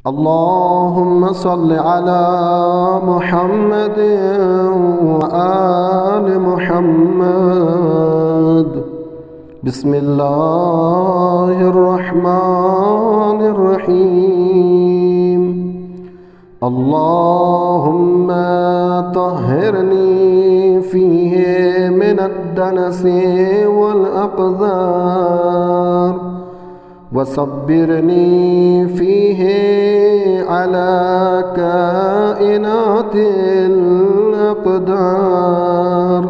अल्लाहुम्मा सल्लि अला मुहम्मद व आलि मुहम्मद। बिस्मिल्लाहिर रहमानिर रहीम। अल्लाहुम्मा तह्हिरनी फीहि मिनद दनसी वल अक़दार वसब्बिरनी फीहि अला काइनातिल अक़दार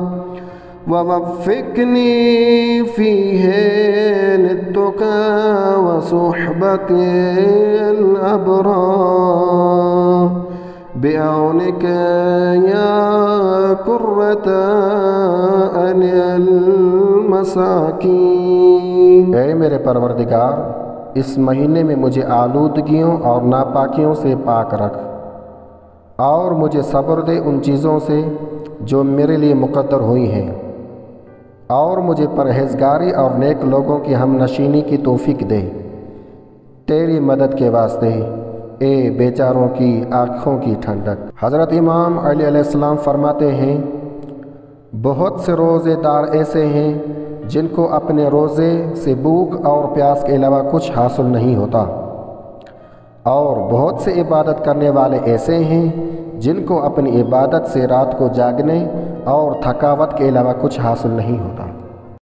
ववफ़्फ़िक़नी फीहि लित्तुक़ा वसुहबतिल अबरार बिऔनिका या कुर्रता अनिल मसाकीन। ऐ मेरे परवरदिगार, इस महीने में मुझे आलूदगियों और नापाकियों से पाक रख और मुझे सब्र दे उन चीज़ों से जो मेरे लिए मुक़द्दर हुई हैं, और मुझे परहेज़गारी और नेक लोगों की हमनशीनी की तौफ़ीक दे तेरी मदद के वास्ते, ए बेचारों की आँखों की ठंडक। हज़रत इमाम अली अलैहिस्सलाम फरमाते हैं, बहुत से रोज़ेदार ऐसे हैं जिनको अपने रोज़े से भूख और प्यास के अलावा कुछ हासिल नहीं होता, और बहुत से इबादत करने वाले ऐसे हैं जिनको अपनी इबादत से रात को जागने और थकावट के अलावा कुछ हासिल नहीं होता।